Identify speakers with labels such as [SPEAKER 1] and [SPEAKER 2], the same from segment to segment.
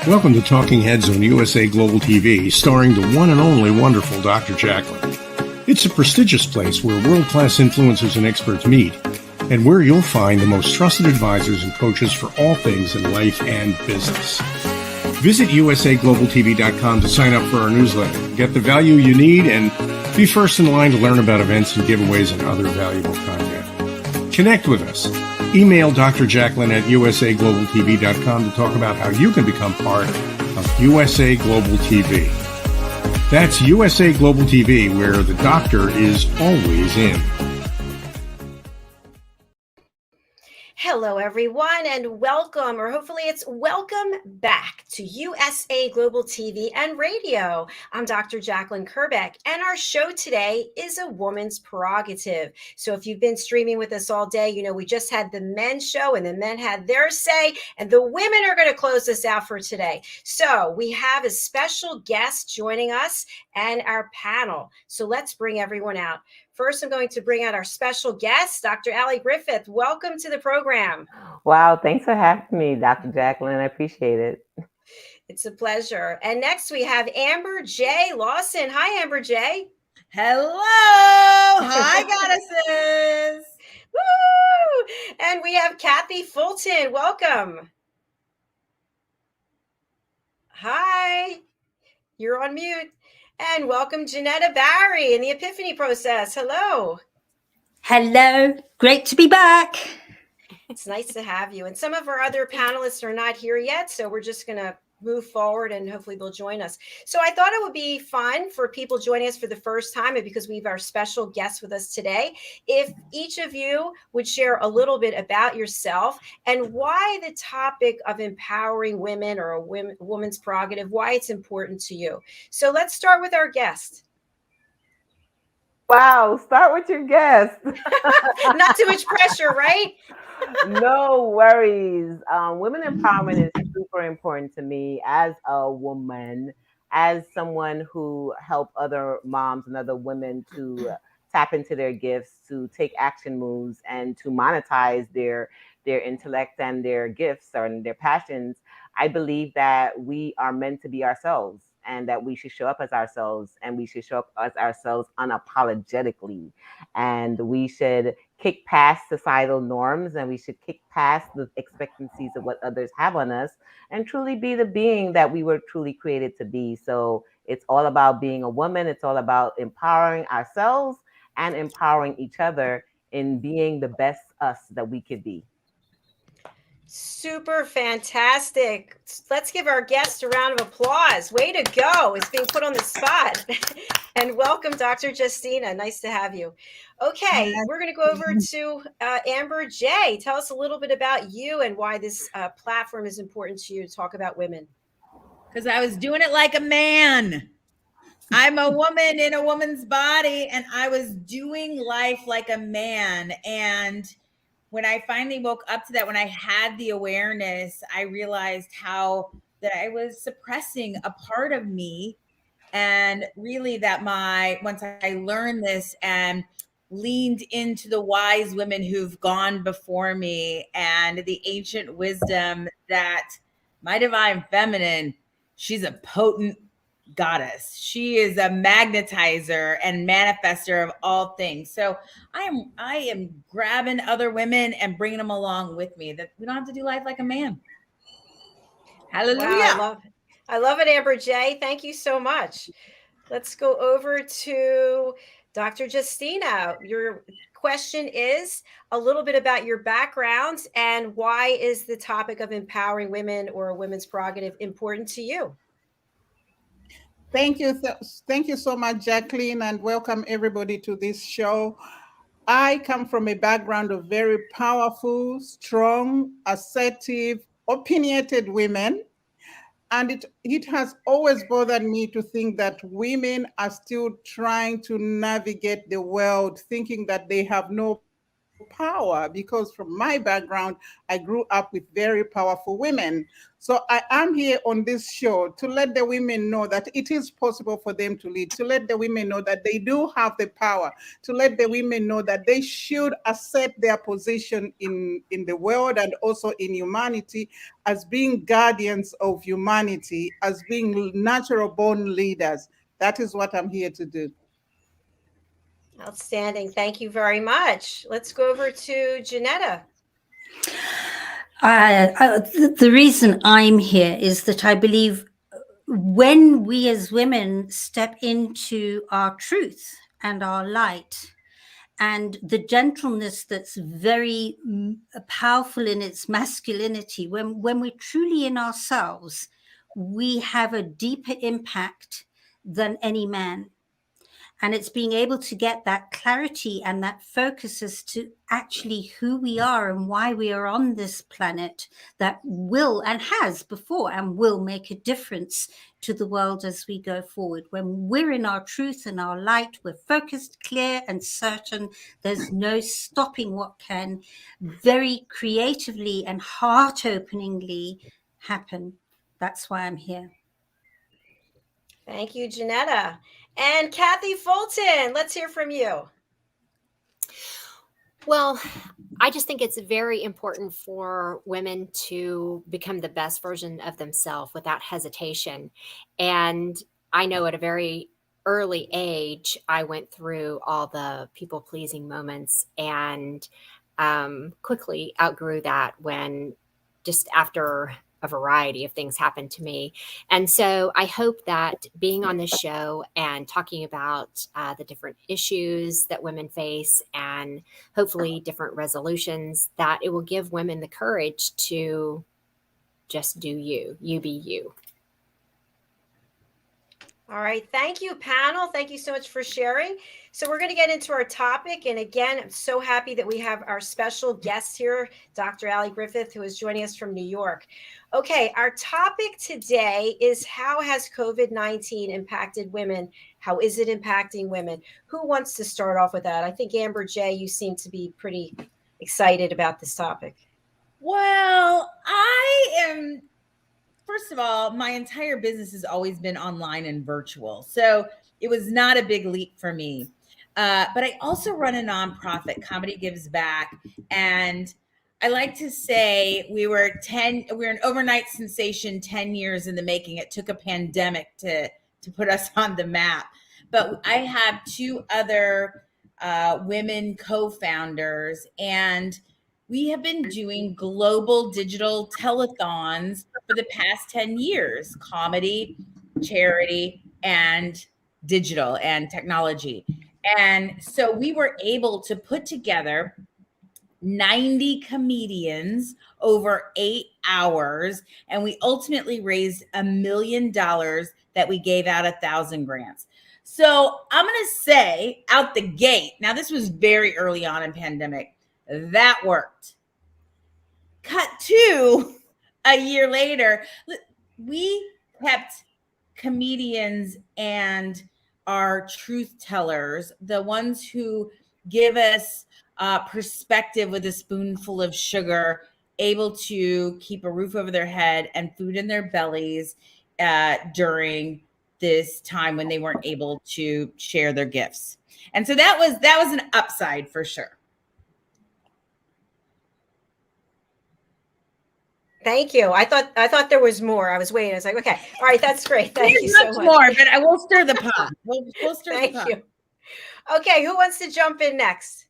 [SPEAKER 1] Welcome to Talking Heads on USA Global TV, starring the one and only wonderful Dr. JACALYN. It's a prestigious place where world-class influencers and experts meet, and where you'll find the most trusted advisors and coaches for all things in life and business. Visit usaglobaltv.com to sign up for our newsletter, get the value you need, and be first in line to learn about events and giveaways and other valuable content. Connect with us. Email Dr. JACALYN at usaglobaltv.com to talk about how you can become part of USA Global TV. That's USA Global TV, where the doctor is always in.
[SPEAKER 2] Hello, everyone, and welcome, or hopefully it's welcome back to USA Global TV and Radio. I'm Dr. JACALYN KERBECK, and our show today is a woman's prerogative. So if you've been streaming with us all day, you know we just had the men's show, and the men had their say, and the women are going to close this out for today. So we have a special guest joining us and our panel. So let's bring everyone out. First, I'm going to bring out our special guest, Dr. Allie Griffith. Welcome to the program.
[SPEAKER 3] Wow, thanks for having me, Dr. JACALYN. I appreciate it.
[SPEAKER 2] It's a pleasure. And next we have Amber J. Lawson. Hi, Amber J.
[SPEAKER 4] Hello. Hi, goddesses.
[SPEAKER 2] Woo! And we have Kathy Fulton. Welcome. Hi. You're on mute. And welcome, JENETTA Barry in the Epiphany Process. Hello.
[SPEAKER 4] Hello. Great to be back.
[SPEAKER 2] It's nice to have you. And some of our other panelists are not here yet, so we're just going to move forward and hopefully they'll join us. So I thought it would be fun for people joining us for the first time, and because we have our special guest with us today, if each of you would share a little bit about yourself and why the topic of empowering women, or a woman's prerogative, why it's important to you. So let's start with our guest.
[SPEAKER 3] Wow, start with your guest.
[SPEAKER 2] Not too much pressure, right?
[SPEAKER 3] No worries. Women empowerment is super important to me as a woman, as someone who help other moms and other women to tap into their gifts, to take action moves, and to monetize their intellect and their gifts and their passions. I believe that we are meant to be ourselves, and that we should show up as ourselves, and we should show up as ourselves unapologetically. And we should kick past societal norms, and we should kick past the expectancies of what others have on us, and truly be the being that we were truly created to be. So it's all about being a woman. It's all about empowering ourselves and empowering each other in being the best us that we could be.
[SPEAKER 2] Super fantastic. Let's give our guest a round of applause. Way to go. It's being put on the spot. And welcome, Dr. Justina. Nice to have you. Okay, we're going to go over to Amber J. Tell us a little bit about you and why this platform is important to you to talk about women.
[SPEAKER 4] Because I was doing it like a man. I'm a woman in a woman's body, and I was doing life like a man. And when I finally woke up to that, when I had the awareness, I realized how that I was suppressing a part of me. And really that once I learned this and leaned into the wise women who've gone before me and the ancient wisdom that my divine feminine, she's a potent goddess. She is a magnetizer and manifester of all things. So I am grabbing other women and bringing them along with me, that we don't have to do life like a man. Hallelujah.
[SPEAKER 2] Wow, I love it, Amber J. Thank you so much. Let's go over to Dr. Justina. Your question is a little bit about your background and why is the topic of empowering women, or a women's prerogative, important to you?
[SPEAKER 5] Thank you. Thank you so much, JACALYN, and welcome everybody to this show. I come from a background of very powerful, strong, assertive, opinionated women. And it has always bothered me to think that women are still trying to navigate the world, thinking that they have no power, because from my background, I grew up with very powerful women. So I am here on this show to let the women know that it is possible for them to lead, to let the women know that they do have the power, to let the women know that they should assert their position in the world and also in humanity as being guardians of humanity, as being natural born leaders. That is what I'm here to do.
[SPEAKER 2] Outstanding. Thank you very much. Let's go over to JENETTA.
[SPEAKER 6] The reason I'm here is that I believe when we as women step into our truth and our light and the gentleness that's very powerful in its masculinity, when we're truly in ourselves, we have a deeper impact than any man. And it's being able to get that clarity and that focus as to actually who we are and why we are on this planet that will and has before and will make a difference to the world as we go forward. When we're in our truth and our light, we're focused, clear and certain. There's no stopping what can very creatively and heart-openingly happen. That's why I'm here.
[SPEAKER 2] Thank you, JENETTA. And Kathy Fulton, let's hear from you.
[SPEAKER 7] Well, I just think it's very important for women to become the best version of themselves without hesitation. And I know at a very early age, I went through all the people-pleasing moments and quickly outgrew that when just after a variety of things happened to me. And so I hope that being on this show and talking about the different issues that women face and hopefully different resolutions, that it will give women the courage to just do you be you.
[SPEAKER 2] All right. Thank you, panel. Thank you so much for sharing. So we're going to get into our topic. And again, I'm so happy that we have our special guest here, Dr. Allie Griffith, who is joining us from New York. Okay. Our topic today is how has COVID-19 impacted women? How is it impacting women? Who wants to start off with that? I think Amber J., you seem to be pretty excited about this topic.
[SPEAKER 4] Well, I am. First of all, my entire business has always been online and virtual. So it was not a big leap for me. But I also run a nonprofit, Comedy Gives Back. And I like to say we were an overnight sensation 10 years in the making. It took a pandemic to put us on the map. But I have two other women co-founders, and we have been doing global digital telethons for the past 10 years, comedy, charity, and digital and technology. And so we were able to put together 90 comedians over 8 hours. And we ultimately raised $1 million that we gave out 1,000 grants. So I'm going to say out the gate, now this was very early on in pandemic, that worked. Cut to a year later, we kept comedians and our truth tellers, the ones who give us perspective with a spoonful of sugar, able to keep a roof over their head and food in their bellies during this time when they weren't able to share their gifts. And so that was an upside for sure.
[SPEAKER 2] Thank you. I thought there was more. I was waiting. I was like, okay, all right, that's great. Thank you so much.
[SPEAKER 4] More, but I will stir the pot. We'll stir
[SPEAKER 2] Thank
[SPEAKER 4] the pot.
[SPEAKER 2] you. Okay, who wants to jump in next?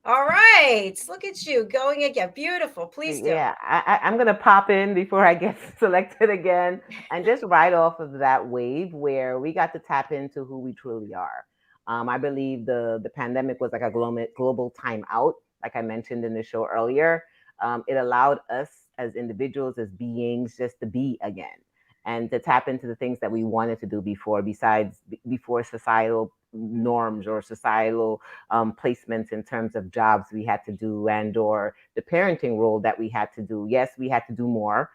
[SPEAKER 2] All right, look at you going again. Beautiful. Please do.
[SPEAKER 3] Yeah, I'm going to pop in before I get selected again and just ride off of that wave where we got to tap into who we truly are. I believe the pandemic was like a global timeout, like I mentioned in the show earlier. It allowed us as individuals, as beings, just to be again and to tap into the things that we wanted to do before societal norms or societal placements in terms of jobs we had to do and or the parenting role that we had to do. Yes, we had to do more.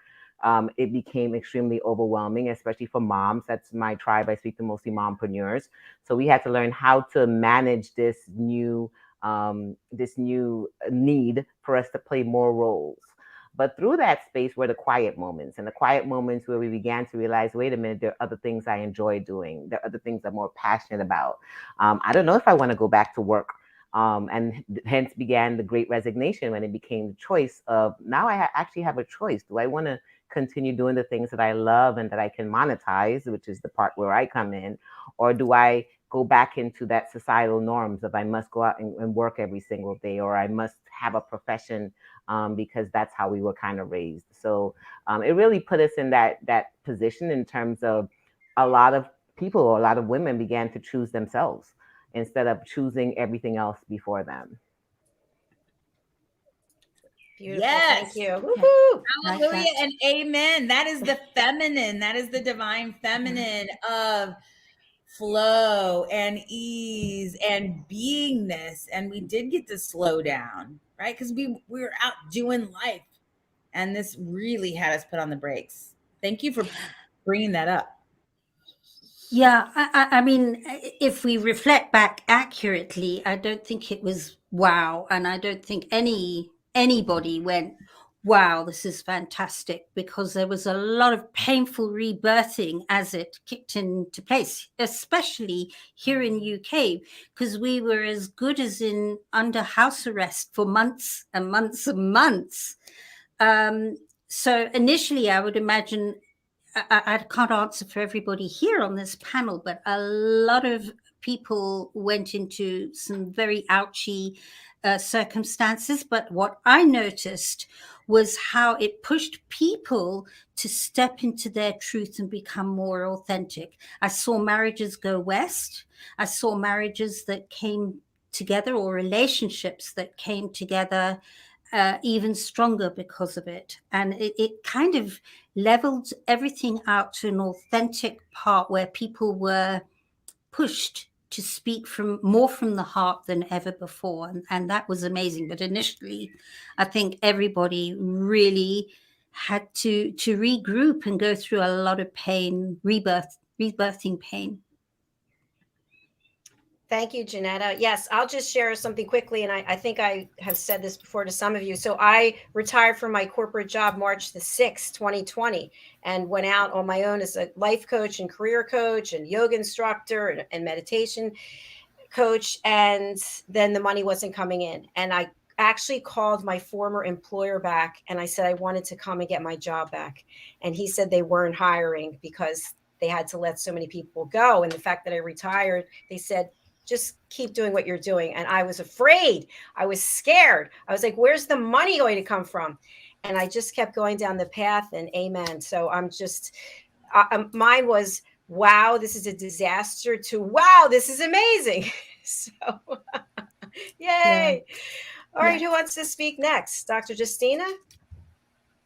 [SPEAKER 3] It became extremely overwhelming, especially for moms. That's my tribe. I speak to mostly mompreneurs. So we had to learn how to manage this new this new need for us to play more roles. But through that space were the quiet moments, and the quiet moments where we began to realize, wait a minute, there are other things I enjoy doing. There are other things I'm more passionate about. I don't know if I want to go back to work. And hence began the great resignation, when it became the choice of, now I actually have a choice. Do I want to continue doing the things that I love and that I can monetize, which is the part where I come in, or do I go back into that societal norms of I must go out and work every single day, or I must have a profession because that's how we were kind of raised. So it really put us in that position in terms of a lot of people, or a lot of women began to choose themselves instead of choosing everything else before them.
[SPEAKER 2] Beautiful.
[SPEAKER 4] Yes.
[SPEAKER 2] Thank you. Woo-hoo.
[SPEAKER 4] Hallelujah and amen. That is the feminine. That is the divine feminine of flow and ease and beingness. And we did get to slow down, right? Because we were out doing life. And this really had us put on the brakes. Thank you for bringing that up.
[SPEAKER 6] Yeah, I mean, if we reflect back accurately, I don't think it was wow, and I don't think anybody went, wow, this is fantastic, because there was a lot of painful rebirthing as it kicked into place, especially here in UK, because we were as good as in under house arrest for months and months and months. So initially, I would imagine, I can't answer for everybody here on this panel, but a lot of people went into some very ouchy circumstances. But what I noticed was how it pushed people to step into their truth and become more authentic. I saw marriages go west. I saw marriages that came together, or relationships that came together even stronger because of it. And it kind of leveled everything out to an authentic part where people were pushed to speak more from the heart than ever before. And that was amazing. But initially, I think everybody really had to regroup and go through a lot of pain, rebirthing pain.
[SPEAKER 2] Thank you, JENETTA. Yes, I'll just share something quickly. And I think I have said this before to some of you. So I retired from my corporate job March the 6th, 2020, and went out on my own as a life coach and career coach and yoga instructor and meditation coach. And then the money wasn't coming in. And I actually called my former employer back, and I said I wanted to come and get my job back. And he said they weren't hiring because they had to let so many people go. And the fact that I retired, they said, just keep doing what you're doing. And I was afraid. I was scared. I was like, where's the money going to come from? And I just kept going down the path, and amen. So I'm just, mine was, wow, this is a disaster, to wow, this is amazing. So yay. Yeah. All right. Who wants to speak next? Dr. Justina?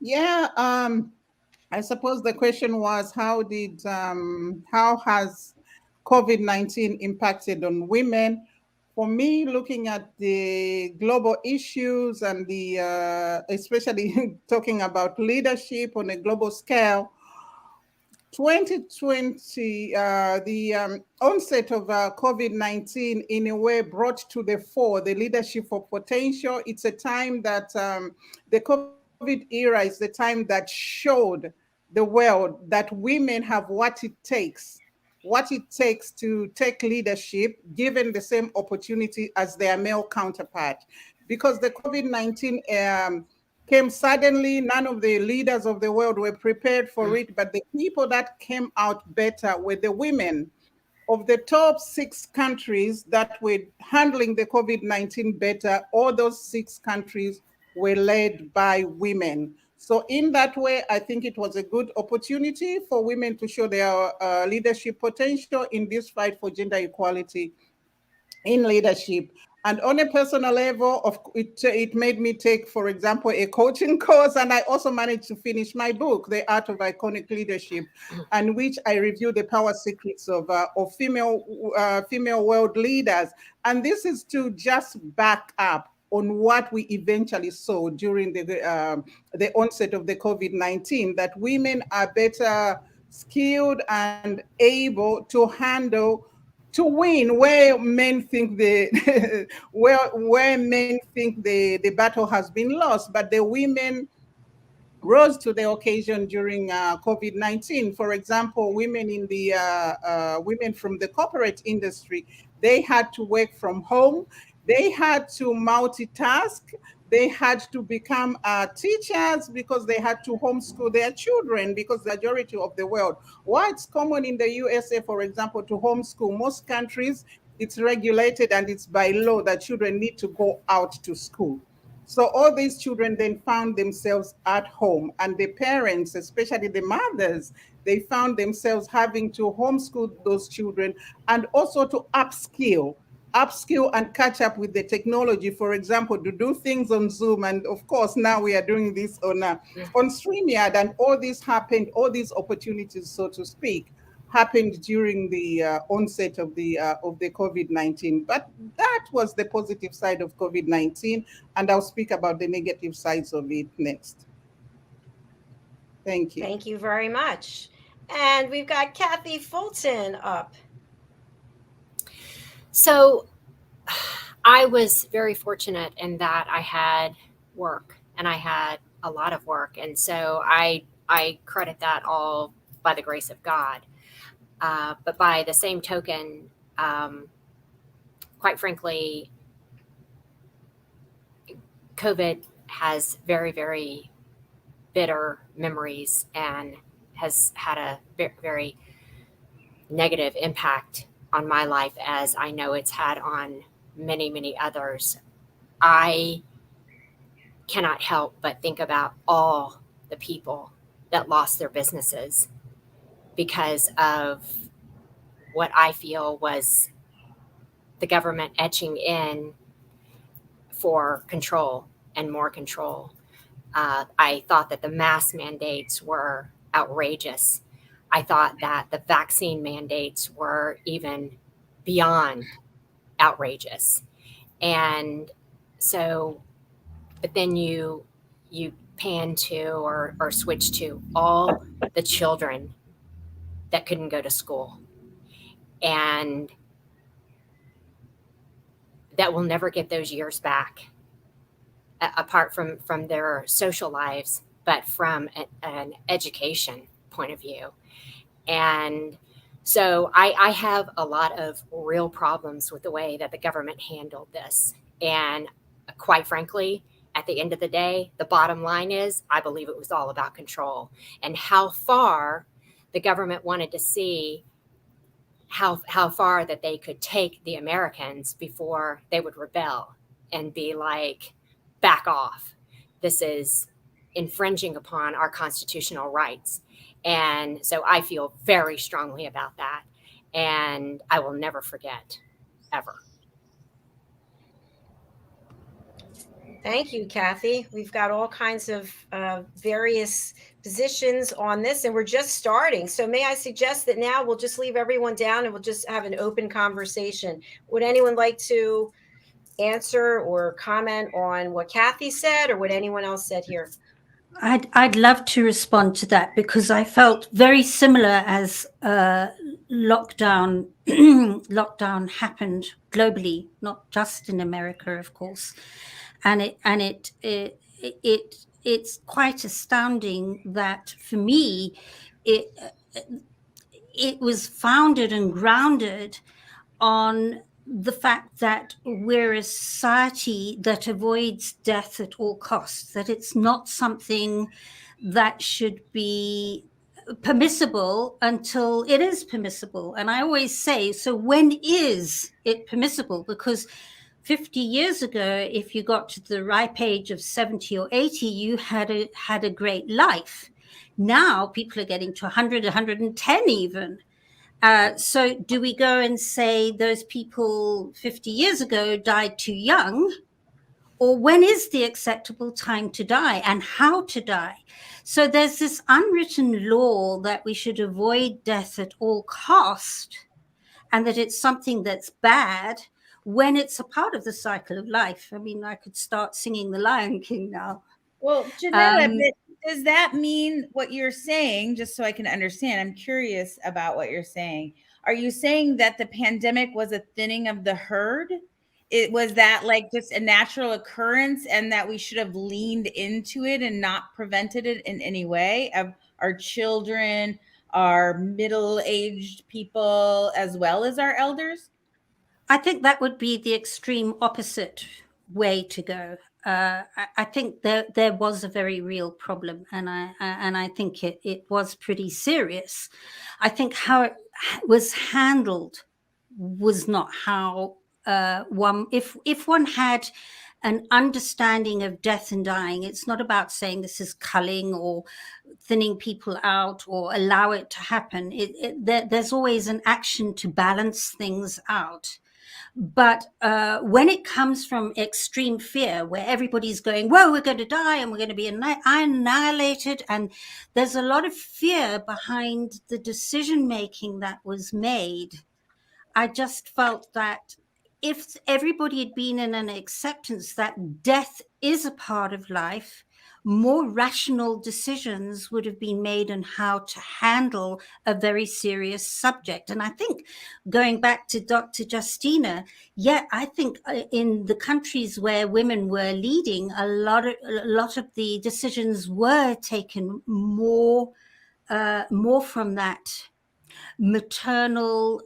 [SPEAKER 5] Yeah. I suppose the question was, how has COVID-19 impacted on women? For me, looking at the global issues and the especially talking about leadership on a global scale, 2020, the onset of COVID-19 in a way brought to the fore the leadership for potential. It's a time that the COVID era is the time that showed the world that women have what it takes to take leadership, given the same opportunity as their male counterpart. Because the COVID-19 came suddenly, none of the leaders of the world were prepared for it, but the people that came out better were the women. Of the top 6 countries that were handling the COVID-19 better, all those 6 countries were led by women. So in that way, I think it was a good opportunity for women to show their leadership potential in this fight for gender equality in leadership. And on a personal level, it made me take, for example, a coaching course, and I also managed to finish my book, The Art of Iconic Leadership, and which I review the power secrets of female world leaders. And this is to just back up on what we eventually saw during the onset of the COVID-19, that women are better skilled and able to handle to win where men think the where men think the battle has been lost, but the women rose to the occasion during COVID-19. For example, women in the women from the corporate industry, they had to work from home. They had to multitask. They had to become teachers because they had to homeschool their children, because the majority of the world, while it's common in the USA, for example, to homeschool, most countries, it's regulated and it's by law that children need to go out to school. So all these children then found themselves at home, and the parents, especially the mothers, they found themselves having to homeschool those children and also to upskill and catch up with the technology. For example, to do things on Zoom, and of course now we are doing this on StreamYard, and all this happened, all these opportunities, so to speak, happened during the onset of the COVID-19. But that was the positive side of COVID-19, and I'll speak about the negative sides of it next. Thank you.
[SPEAKER 2] Thank you very much. And we've got Kathy Fulton up.
[SPEAKER 7] So I was very fortunate in that I had work, and I had a lot of work. And so I credit that all by the grace of God. But by the same token, quite frankly, COVID has very, very bitter memories and has had a very negative impact on my life, as I know it's had on many, many others. I cannot help but think about all the people that lost their businesses because of what I feel was the government etching in for control and more control. I thought that the mask mandates were outrageous. I thought that the vaccine mandates were even beyond outrageous. And so, but then you pan to or switch to all the children that couldn't go to school, and that will never get those years back, apart from their social lives, but from an education point of view. And so I have a lot of real problems with the way that the government handled this. And quite frankly, at the end of the day, the bottom line is I believe it was all about control and how far the government wanted to see how far that they could take the Americans before they would rebel and be like, back off. This is infringing upon our constitutional rights. And so I feel very strongly about that. And I will never forget, ever.
[SPEAKER 2] Thank you, Kathy. We've got all kinds of various positions on this, and we're just starting. So may I suggest that now we'll just leave everyone down and we'll just have an open conversation. Would anyone like to answer or comment on what Kathy said or what anyone else said here?
[SPEAKER 6] I'd love to respond to that, because I felt very similar as lockdown happened globally, not just in America, of course. And it's quite astounding that for me, it was founded and grounded on the fact that we're a society that avoids death at all costs, that it's not something that should be permissible until it is permissible. And I always say, so when is it permissible? Because 50 years ago, if you got to the ripe age of 70 or 80, you had a great life. Now people are getting to 100, 110 even. So do we go and say those people 50 years ago died too young? Or when is the acceptable time to die and how to die? So there's this unwritten law that we should avoid death at all cost, and that it's something that's bad when it's a part of the cycle of life. I mean, I could start singing The Lion King now.
[SPEAKER 4] Well, JENETTA, does that mean what you're saying, just so I can understand? I'm curious about what you're saying. Are you saying that the pandemic was a thinning of the herd? It was that like just a natural occurrence and that we should have leaned into it and not prevented it in any way of our children, our middle-aged people, as well as our elders?
[SPEAKER 6] I think that would be the extreme opposite way to go. I think there was a very real problem, and I think it was pretty serious. I think how it was handled was not how one. If one had an understanding of death and dying, it's not about saying this is culling or thinning people out or allow it to happen. There's always an action to balance things out. But when it comes from extreme fear, where everybody's going, whoa, we're going to die and we're going to be annihilated, and there's a lot of fear behind the decision making that was made, I just felt that if everybody had been in an acceptance that death is a part of life, more rational decisions would have been made on how to handle a very serious subject. And I think going back to Dr. Justina, yeah, I think in the countries where women were leading, a lot of the decisions were taken more from that maternal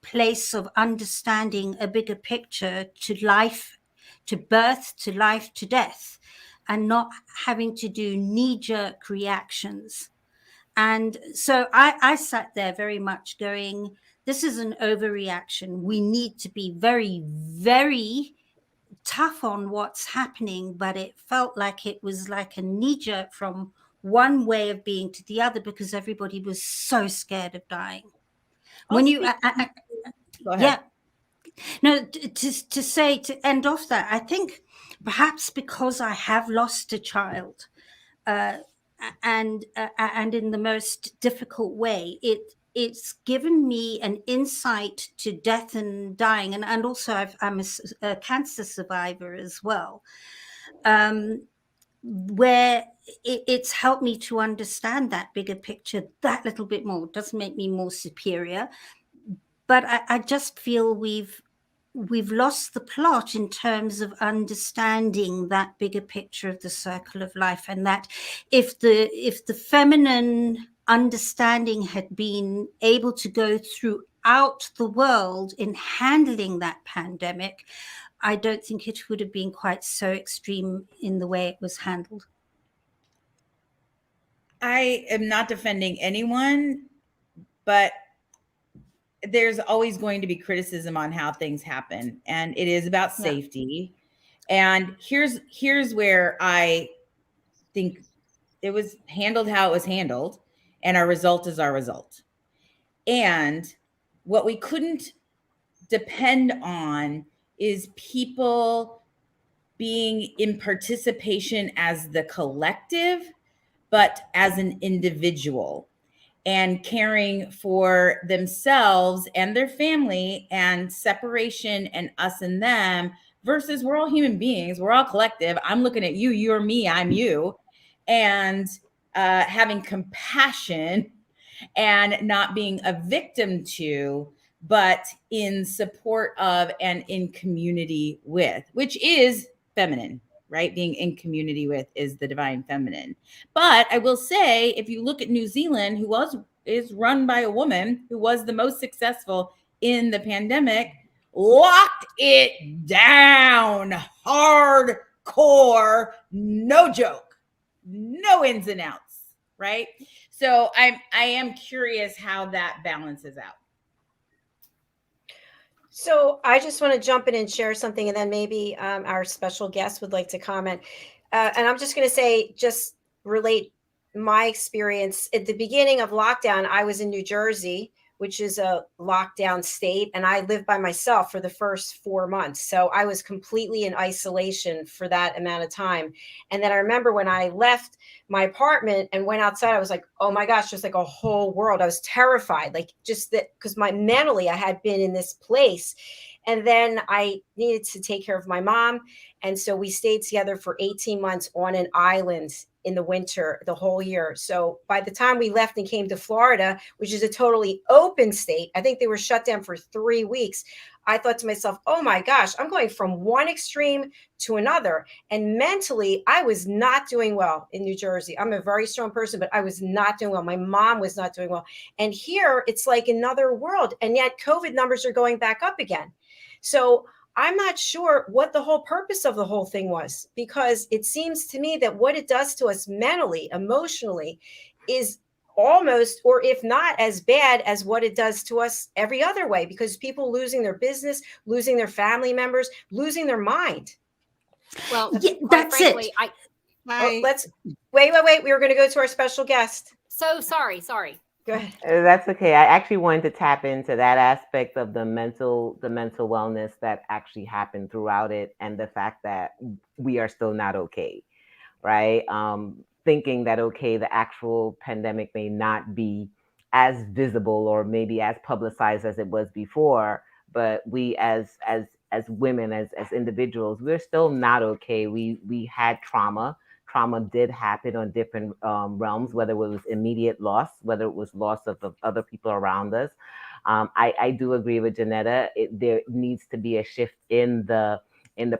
[SPEAKER 6] place of understanding a bigger picture to life, to birth, to life, to death, and not having to do knee-jerk reactions. And so I sat there very much going, this is an overreaction. We need to be very, very tough on what's happening, but it felt like it was like a knee-jerk from one way of being to the other because everybody was so scared of dying. When you,
[SPEAKER 4] Go ahead.
[SPEAKER 6] yeah, no, to end off that, I think perhaps because I have lost a child, and in the most difficult way, it's given me an insight to death and dying, and also I'm a cancer survivor as well, where it's helped me to understand that bigger picture that little bit more. It doesn't make me more superior, but I just feel we've lost the plot in terms of understanding that bigger picture of the circle of life, and that if the feminine understanding had been able to go throughout the world in handling that pandemic, I don't think it would have been quite so extreme in the way it was handled.
[SPEAKER 4] I am not defending anyone, but there's always going to be criticism on how things happen, and it is about safety. And here's where I think it was handled how it was handled, and our result is our result. And what we couldn't depend on is people being in participation as the collective, but as an individual, and caring for themselves and their family, and separation and us and them versus we're all human beings. We're all collective. I'm looking at you, you're me, I'm you. And having compassion and not being a victim to, but in support of and in community with, which is feminine, right? Being in community with is the divine feminine. But I will say, if you look at New Zealand, is run by a woman who was the most successful in the pandemic, locked it down hardcore, no joke, no ins and outs, right? So I am curious how that balances out.
[SPEAKER 2] So I just want to jump in and share something, and then maybe our special guest would like to comment. And I'm just going to say, just relate my experience. At the beginning of lockdown, I was in New Jersey, which is a lockdown state, and I lived by myself for the first 4 months. So I was completely in isolation for that amount of time. And then I remember when I left my apartment and went outside, I was like, oh my gosh, just like a whole world. I was terrified, like just that, because mentally I had been in this place. And then I needed to take care of my mom. And so we stayed together for 18 months on an island in the winter the whole year. So by the time we left and came to Florida, which is a totally open state, I think they were shut down for 3 weeks. I thought to myself, oh my gosh, I'm going from one extreme to another. And mentally, I was not doing well in New Jersey. I'm a very strong person, but I was not doing well. My mom was not doing well. And here it's like another world. And yet COVID numbers are going back up again. So I'm not sure what the whole purpose of the whole thing was, because it seems to me that what it does to us mentally, emotionally, is almost, or if not as bad as what it does to us every other way, because people losing their business, losing their family members, losing their mind.
[SPEAKER 7] Well,
[SPEAKER 6] Yeah, that's
[SPEAKER 7] frankly,
[SPEAKER 2] it. Let's wait. We were going to go to our special guest.
[SPEAKER 7] So sorry.
[SPEAKER 2] Go ahead.
[SPEAKER 3] That's okay. I actually wanted to tap into that aspect of the mental wellness that actually happened throughout it, and the fact that we are still not okay, right? Thinking that, okay, the actual pandemic may not be as visible or maybe as publicized as it was before, but we as women, as individuals, we're still not okay. We had trauma. Trauma did happen on different realms, whether it was immediate loss, whether it was loss of other people around us. I do agree with JENETTA. There needs to be a shift in the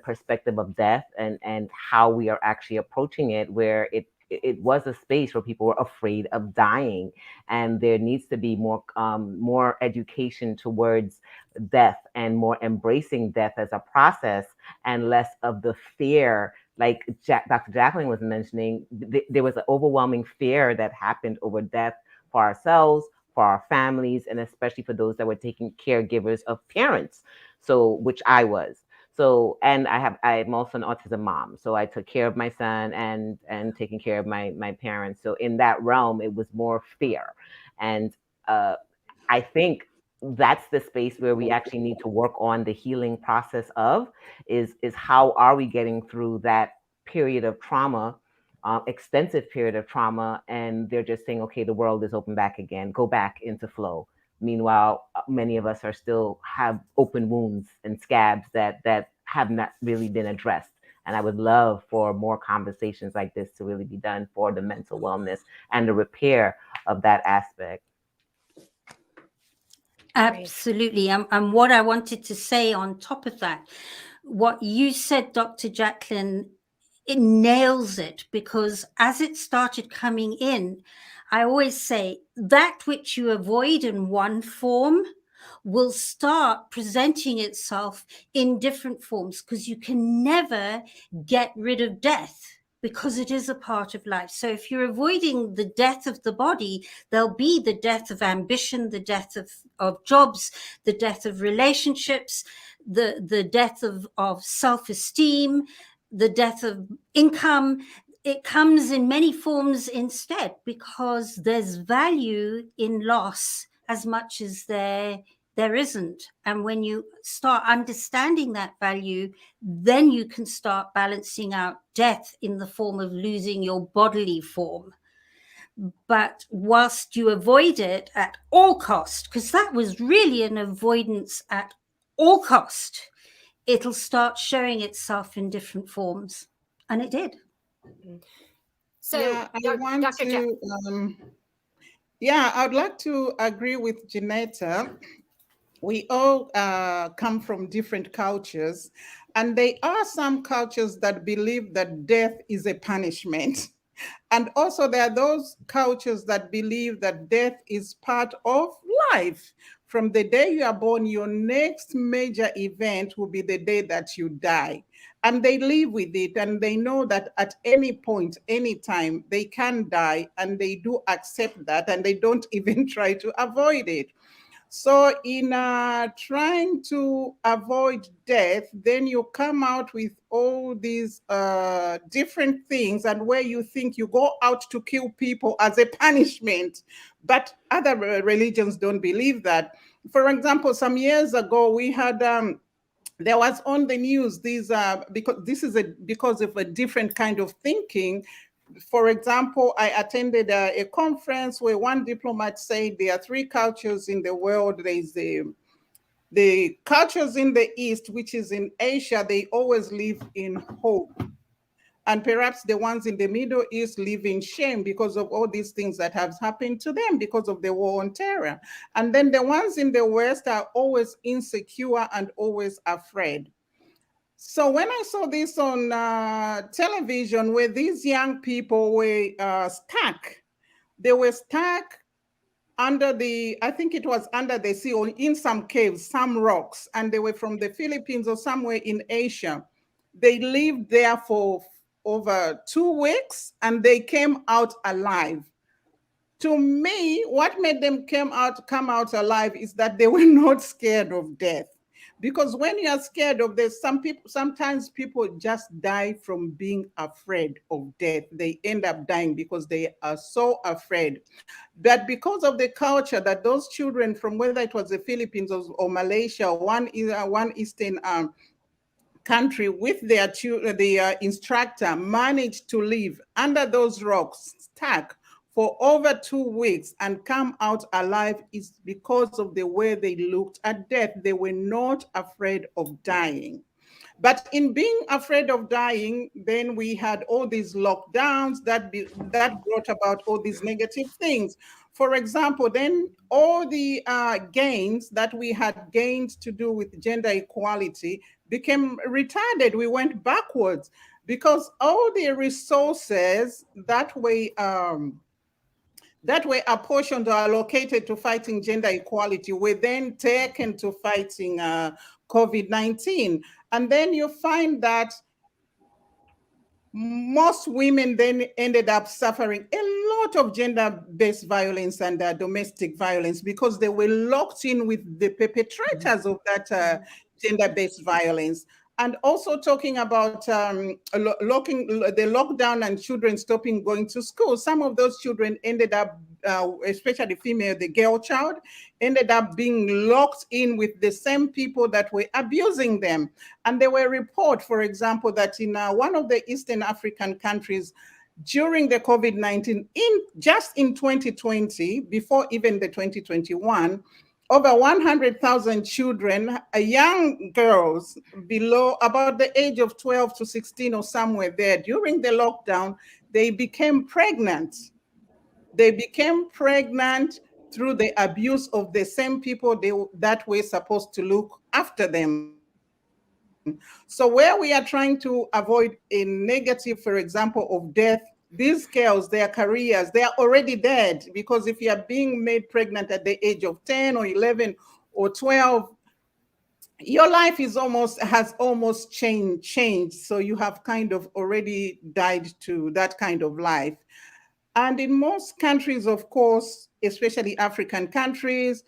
[SPEAKER 3] perspective of death and how we are actually approaching it, where it was a space where people were afraid of dying, and there needs to be more education towards death and more embracing death as a process, and less of the fear. Like Dr. JACALYN was mentioning, there was an overwhelming fear that happened over death for ourselves, for our families, and especially for those that were taking caregivers of parents. So, which I was. So, and I'm also an autism mom. So I took care of my son and taking care of my parents. So in that realm, it was more fear. And I think that's the space where we actually need to work on the healing process of is how are we getting through that period of trauma, extensive period of trauma. And they're just saying, okay, the world is open back again, go back into flow. Meanwhile, many of us are still have open wounds and scabs that have not really been addressed. And I would love for more conversations like this to really be done for the mental wellness and the repair of that aspect.
[SPEAKER 6] Absolutely. And what I wanted to say on top of that, what you said, Dr. JACALYN, it nails it, because as it started coming in, I always say that which you avoid in one form will start presenting itself in different forms, because you can never get rid of death, because it is a part of life. So if you're avoiding the death of the body, there'll be the death of ambition, the death of jobs, the death of relationships, the death of self-esteem, the death of income. It comes in many forms instead, because there's value in loss as much as there isn't. And when you start understanding that value, then you can start balancing out death in the form of losing your bodily form. But whilst you avoid it at all cost, because that was really an avoidance at all cost, it'll start showing itself in different forms. And it did.
[SPEAKER 7] So
[SPEAKER 5] yeah, I'd like to agree with JENETTA. We all come from different cultures, and there are some cultures that believe that death is a punishment. And also there are those cultures that believe that death is part of life. From the day you are born, your next major event will be the day that you die. And they live with it, and they know that at any point, any time, they can die, and they do accept that, and they don't even try to avoid it. So in trying to avoid death, then you come out with all these different things, and where you think you go out to kill people as a punishment, but other religions don't believe that. For example, some years ago, we had there was on the news these because of a different kind of thinking. For example, I attended a conference where one diplomat said there are three cultures in the world. There's the cultures in the East, which is in Asia, they always live in hope. And perhaps the ones in the Middle East live in shame because of all these things that have happened to them because of the war on terror. And then the ones in the West are always insecure and always afraid. So when I saw this on television, where these young people were stuck, they were stuck under the, I think it was under the sea or in some caves, some rocks, and they were from the Philippines or somewhere in Asia. They lived there for over 2 weeks and they came out alive. To me, what made them come out alive is that they were not scared of death. Because when you are scared of death, sometimes people just die from being afraid of death. They end up dying because they are so afraid. But because of the culture that those children from, whether it was the Philippines or Malaysia or one Eastern country, with the instructor, managed to live under those rocks, stuck for over 2 weeks and come out alive, is because of the way they looked at death. They were not afraid of dying. But in being afraid of dying, then we had all these lockdowns that brought about all these negative things. For example, then all the gains that we had gained to do with gender equality became retarded. We went backwards because all the resources that were apportioned or allocated to fighting gender equality were then taken to fighting COVID-19. And then you find that most women then ended up suffering a lot of gender-based violence and domestic violence because they were locked in with the perpetrators of that gender-based violence. And also talking about the lockdown and children stopping going to school. Some of those children ended up, especially female, the girl child, ended up being locked in with the same people that were abusing them. And there were reports, for example, that in one of the Eastern African countries, during the COVID-19, just in 2020, before even the 2021, over 100,000 children, young girls below about the age of 12 to 16 or somewhere there, during the lockdown, they became pregnant. They became pregnant through the abuse of the same people that were supposed to look after them. So where we are trying to avoid a negative, for example, of death, these girls, their careers, they are already dead, because if you are being made pregnant at the age of 10 or 11 or 12, your life has almost changed. So you have kind of already died to that kind of life. And in most countries, of course, especially African countries,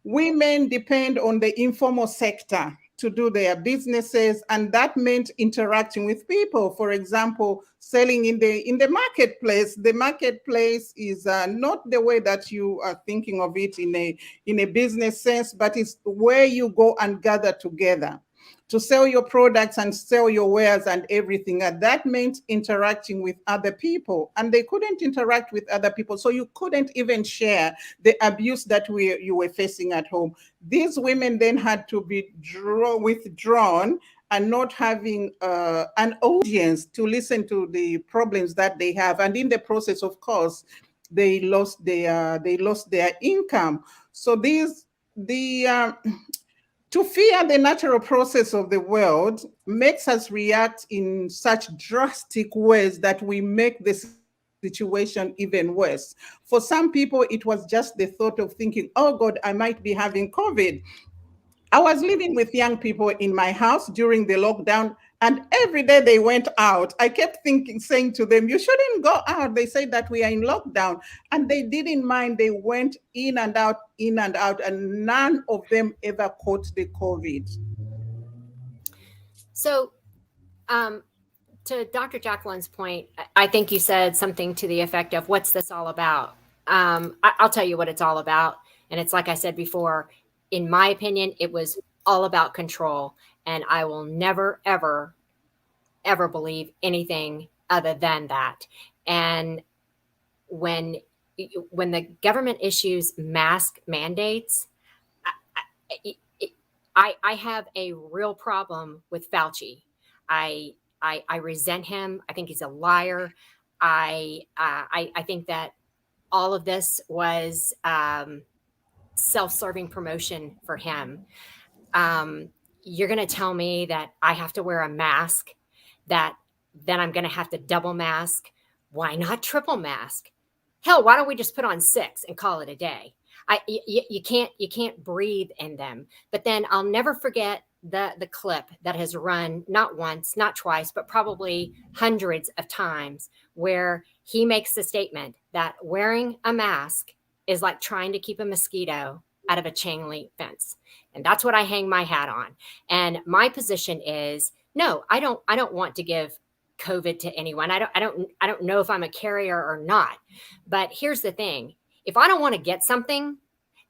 [SPEAKER 5] women depend on the informal sector to do their businesses, and that meant interacting with people. For example, selling in the marketplace. The marketplace is not the way that you are thinking of it in a business sense, but it's where you go and gather together to sell your products and sell your wares and everything. And that meant interacting with other people, and they couldn't interact with other people. So you couldn't even share the abuse that you were facing at home. These women then had to be withdrawn and not having an audience to listen to the problems that they have. And in the process, of course, they lost their income. So to fear the natural process of the world makes us react in such drastic ways that we make the situation even worse. For some people, it was just the thought of thinking, oh God, I might be having COVID. I was living with young people in my house during the lockdown, and every day they went out. I kept saying to them, you shouldn't go out. They said that we are in lockdown, and they didn't mind. They went in and out, and none of them ever caught the COVID.
[SPEAKER 7] So, to Dr. Jacalyn's point, I think you said something to the effect of, what's this all about? I'll tell you what it's all about. And it's like I said before, in my opinion, it was all about control. And I will never, ever, ever believe anything other than that. And when the government issues mask mandates, I have a real problem with Fauci. I I resent him. I think he's a liar. I think that all of this was self-serving promotion for him. You're going to tell me that I have to wear a mask, that then I'm going to have to double mask. Why not triple mask? Hell, why don't we just put on 6 and call it a day? You can't breathe in them. But then I'll never forget the clip that has run not once, not twice, but probably hundreds of times, where he makes the statement that wearing a mask is like trying to keep a mosquito out of a chain link fence. And that's what I hang my hat on. And my position is, no, I don't want to give COVID to anyone. I don't know if I'm a carrier or not. But here's the thing. If I don't want to get something,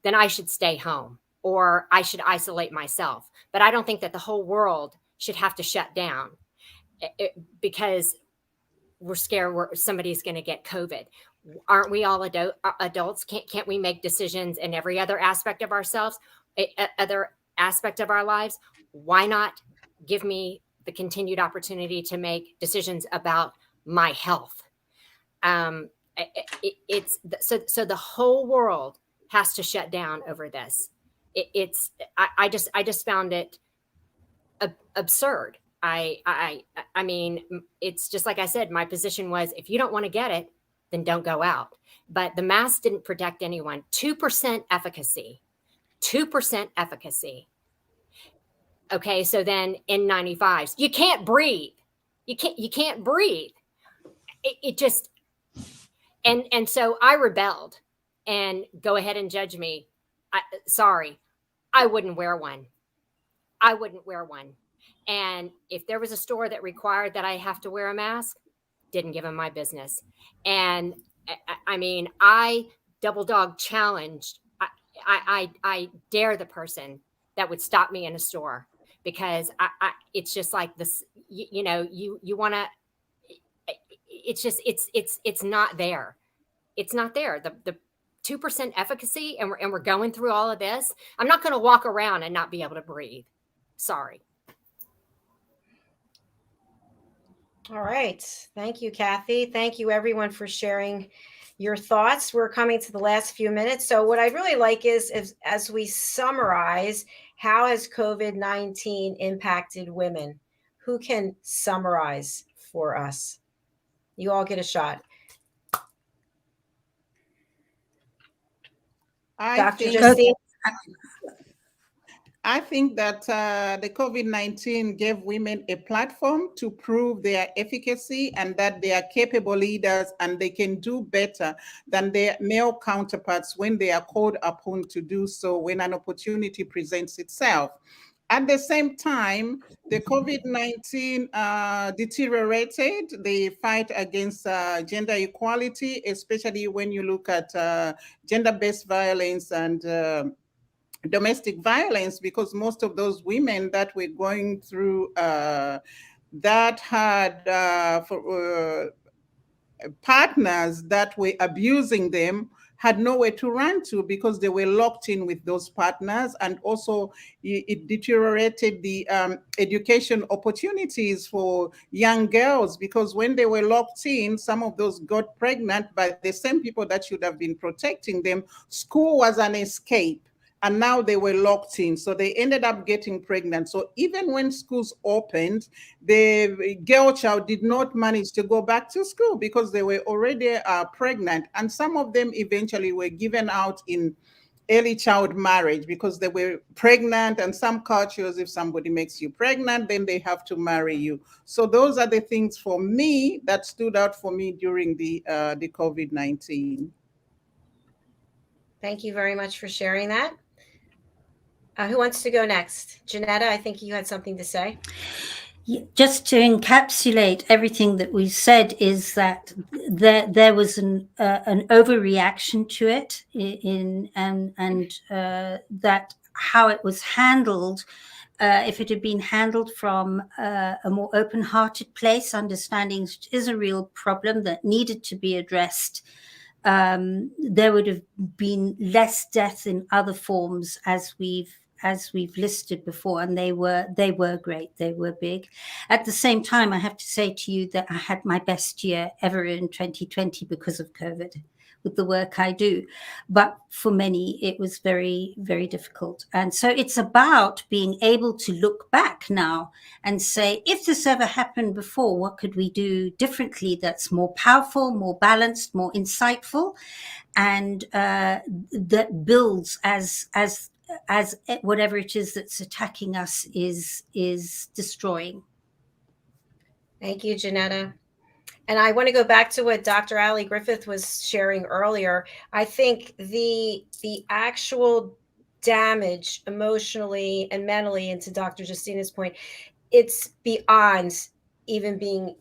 [SPEAKER 7] then I should stay home or I should isolate myself. But I don't think that the whole world should have to shut down because we're scared somebody's going to get COVID. Aren't we all adults? Can't we make decisions in every other aspect of ourselves, other aspect of our lives? Why not give me the continued opportunity to make decisions about my health? It's so the whole world has to shut down over this. I just found it absurd. I mean, it's just like I said, my position was, if you don't want to get it, then don't go out. But the mask didn't protect anyone. 2% efficacy. 2% efficacy. Okay, so then N95s, you can't breathe. You can't breathe. It just, and so I rebelled. And go ahead and judge me. Sorry, I wouldn't wear one. I wouldn't wear one. And if there was a store that required that I have to wear a mask, didn't give them my business. And I mean, I double dog challenged. I dare the person that would stop me in a store, because it's just like this, you want to, it's just, it's not there. It's not there. The 2% efficacy, and we're going through all of this. I'm not going to walk around and not be able to breathe. Sorry.
[SPEAKER 2] All right. Thank you, Kathy. Thank you, everyone, for sharing your thoughts. We're coming to the last few minutes. So what I'd really like is as we summarize, how has COVID-19 impacted women? Who can summarize for us? You all get a shot. Dr. Justina?
[SPEAKER 5] I think that the COVID-19 gave women a platform to prove their efficacy and that they are capable leaders and they can do better than their male counterparts when they are called upon to do so when an opportunity presents itself. At the same time, the COVID-19 deteriorated the fight against gender equality, especially when you look at gender-based violence and domestic violence, because most of those women that were going through that had partners that were abusing them had nowhere to run to because they were locked in with those partners. And also it deteriorated the education opportunities for young girls, because when they were locked in, some of those got pregnant by the same people that should have been protecting them. School was an escape. And now they were locked in. So they ended up getting pregnant. So even when schools opened, the girl child did not manage to go back to school because they were already pregnant. And some of them eventually were given out in early child marriage because they were pregnant. And some cultures, if somebody makes you pregnant, then they have to marry you. So those are the things for me that stood out for me during the COVID-19.
[SPEAKER 2] Thank you very much for sharing that. Who wants to go next? JENETTA, I think you had something to say.
[SPEAKER 6] Just to encapsulate everything that we said is that there was an overreaction to it and that how it was handled, if it had been handled from a more open-hearted place, understanding it is a real problem that needed to be addressed, there would have been less death in other forms as we've as we've listed before, and they were great. They were big. At the same time, I have to say to you that I had my best year ever in 2020 because of COVID, with the work I do. But for many, it was very, very difficult. And so it's about being able to look back now and say, if this ever happened before, what could we do differently that's more powerful, more balanced, more insightful, and that builds as whatever it is that's attacking us is destroying.
[SPEAKER 2] Thank you, Janetta. And I want to go back to what Dr. Ali Griffith was sharing earlier. I think the actual damage emotionally and mentally, and to Dr. Justina's point, it's beyond even being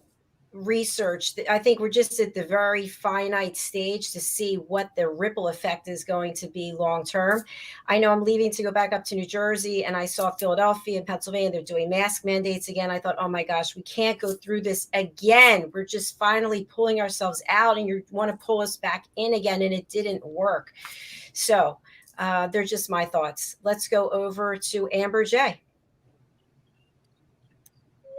[SPEAKER 2] researched. I think we're just at the very finite stage to see what the ripple effect is going to be long term. I know I'm leaving to go back up to New Jersey, and I saw Philadelphia and Pennsylvania, they're doing mask mandates again. I thought, oh my gosh, we can't go through this again. We're just finally pulling ourselves out, and you want to pull us back in again, and it didn't work. So they're just my thoughts. Let's go over to Amber J.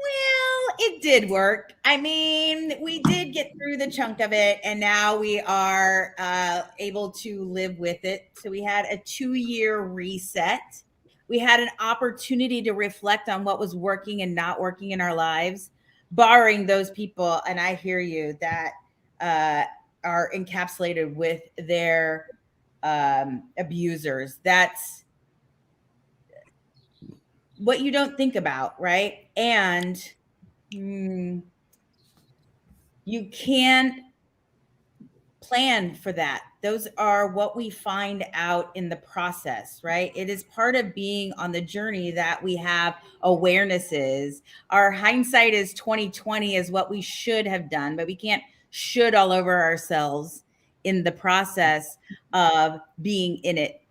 [SPEAKER 4] Well, it did work. I mean, we did get through the chunk of it, and now we are able to live with it. So we had a 2-year reset. We had an opportunity to reflect on what was working and not working in our lives, barring those people, and I hear you, that are encapsulated with their abusers. That's what you don't think about, right? And you can't plan for that. Those are what we find out in the process, right? It is part of being on the journey that we have awarenesses. Our hindsight is 2020 is what we should have done, but we can't should all over ourselves in the process of being in it.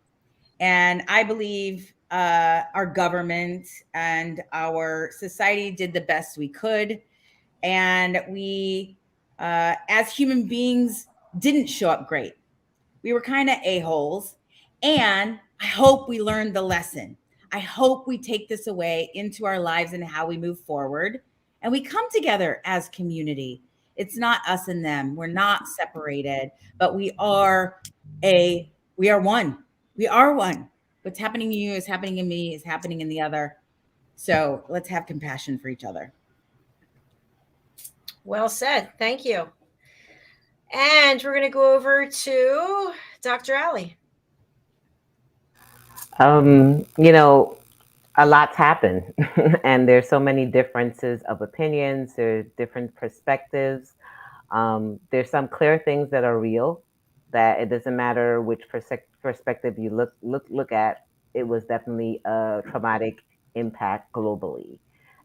[SPEAKER 4] And I believe our government and our society did the best we could. And we, as human beings, didn't show up great. We were kind of a-holes. And I hope we learned the lesson. I hope we take this away into our lives and how we move forward. And we come together as community. It's not us and them. We're not separated, but we are one. We are one. What's happening to you is happening in me, is happening in the other. So let's have compassion for each other.
[SPEAKER 2] Well said. Thank you. And we're going to go over to Dr. Ali.
[SPEAKER 3] You know, a lot's happened and there's so many differences of opinions. There's different perspectives. There's some clear things that are real, that it doesn't matter which perspective you look at. It was definitely a traumatic impact globally,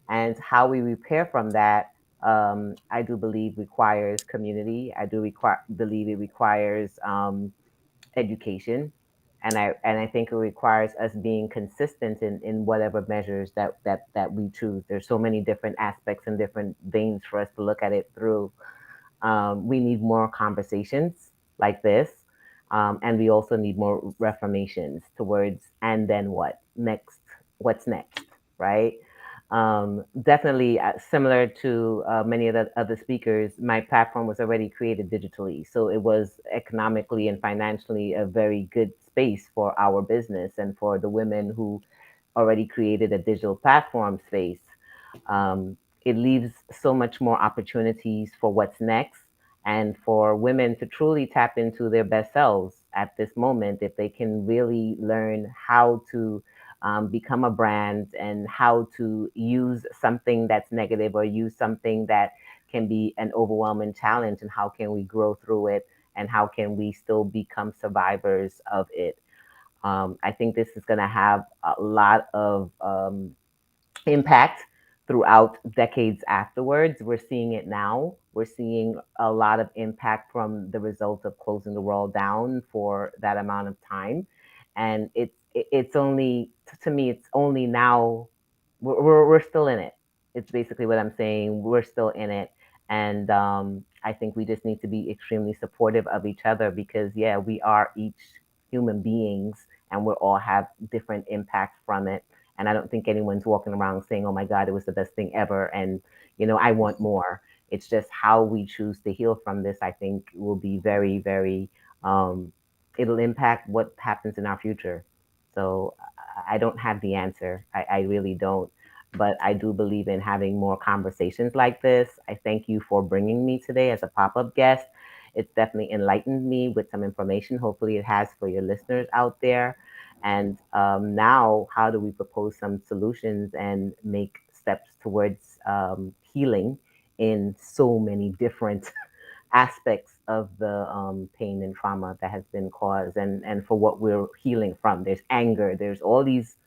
[SPEAKER 3] and how we repair from that, I do believe requires community. I do believe it requires education, and I think it requires us being consistent in whatever measures that we choose. There's so many different aspects and different veins for us to look at it through. We need more conversations like this, and we also need more reformations towards, and then what next? What's next, right? Definitely similar to many of the other speakers, my platform was already created digitally. So it was economically and financially a very good space for our business and for the women who already created a digital platform space. It leaves so much more opportunities for what's next, and for women to truly tap into their best selves at this moment, if they can really learn how to become a brand and how to use something that's negative or use something that can be an overwhelming challenge, and how can we grow through it, and how can we still become survivors of it. I think this is going to have a lot of impact throughout decades afterwards. We're seeing it now. We're seeing a lot of impact from the result of closing the world down for that amount of time. And it's only, to me, it's only now, we're still in it. It's basically what I'm saying. We're still in it. And I think we just need to be extremely supportive of each other, because, yeah, we are each human beings, and we'll all have different impacts from it. And I don't think anyone's walking around saying, oh my God, it was the best thing ever. And, I want more. It's just how we choose to heal from this, I think, will be very, very, it'll impact what happens in our future. So I don't have the answer. I really don't. But I do believe in having more conversations like this. I thank you for bringing me today as a pop-up guest. It's definitely enlightened me with some information. Hopefully it has for your listeners out there. And now, how do we propose some solutions and make steps towards healing in so many different aspects of the pain and trauma that has been caused, and for what we're healing from? There's anger, there's all these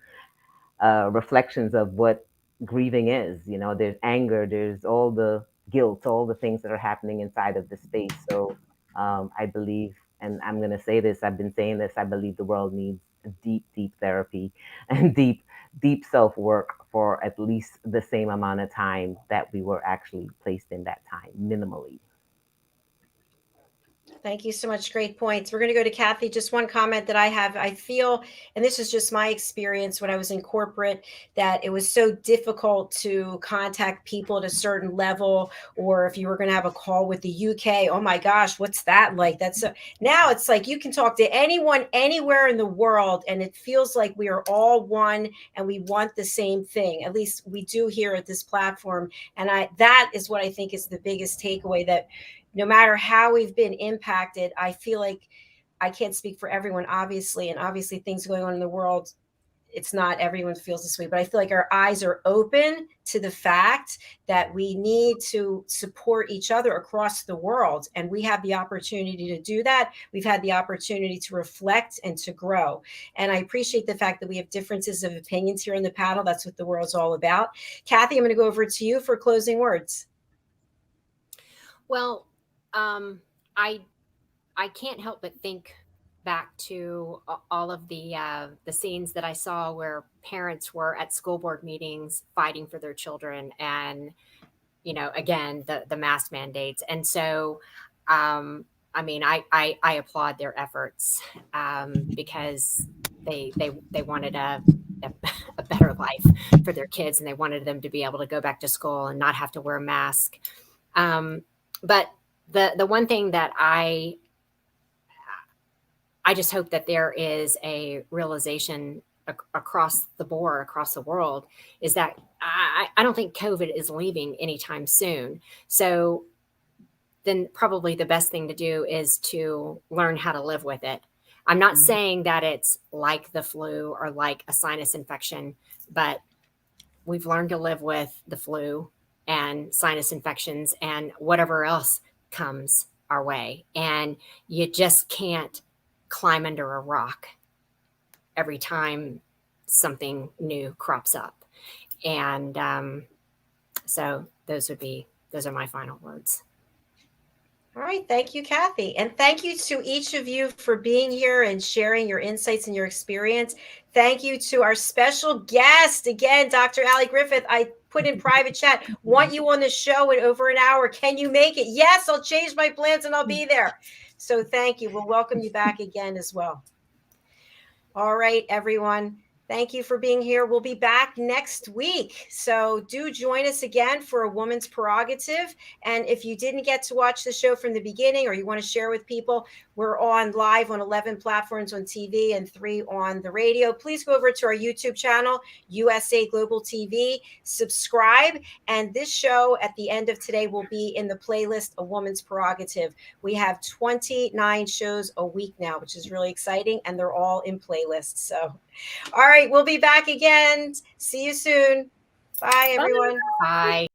[SPEAKER 3] reflections of what grieving is. There's anger, there's all the guilt, all the things that are happening inside of the space. So I believe, and I'm going to say this, I've been saying this, I believe the world needs deep, deep therapy and deep, deep self-work for at least the same amount of time that we were actually placed in that time, minimally.
[SPEAKER 2] Thank you so much. Great points. We're going to go to Kathy. Just one comment that I have. I feel, and this is just my experience when I was in corporate, that it was so difficult to contact people at a certain level, or if you were going to have a call with the UK, oh my gosh, what's that like? Now it's like you can talk to anyone anywhere in the world, and it feels like we are all one and we want the same thing. At least we do here at this platform. And that is what I think is the biggest takeaway, that no matter how we've been impacted, I feel like, I can't speak for everyone, obviously, and obviously things going on in the world, it's not everyone feels this way, but I feel like our eyes are open to the fact that we need to support each other across the world. And we have the opportunity to do that. We've had the opportunity to reflect and to grow. And I appreciate the fact that we have differences of opinions here in the panel. That's what the world's all about. Kathy, I'm going to go over to you for closing words.
[SPEAKER 7] Well, I can't help but think back to all of the scenes that I saw where parents were at school board meetings fighting for their children, and again, the mask mandates. And so I mean, I applaud their efforts because they wanted a better life for their kids, and they wanted them to be able to go back to school and not have to wear a mask. But the one thing that I just hope that there is a realization across the board, across the world, is that I don't think COVID is leaving anytime soon. So then probably the best thing to do is to learn how to live with it. I'm not saying that it's like the flu or like a sinus infection, but we've learned to live with the flu and sinus infections and whatever else comes our way. And you just can't climb under a rock every time something new crops up. And so those are my final words.
[SPEAKER 2] All right. Thank you, Kathy. And thank you to each of you for being here and sharing your insights and your experience. Thank you to our special guest, again, Dr. Allie Griffith. I put in private chat, want you on the show in over an hour. Can you make it? Yes, I'll change my plans and I'll be there. So thank you. We'll welcome you back again as well. All right, everyone. Thank you for being here. We'll be back next week. So do join us again for A Woman's Prerogative. And if you didn't get to watch the show from the beginning, or you want to share with people, we're on live on 11 platforms on TV and 3 on the radio. Please go over to our YouTube channel, USA Global TV, subscribe. And this show at the end of today will be in the playlist, A Woman's Prerogative. We have 29 shows a week now, which is really exciting. And they're all in playlists. So, all right, we'll be back again. See you soon. Bye, everyone.
[SPEAKER 7] Bye.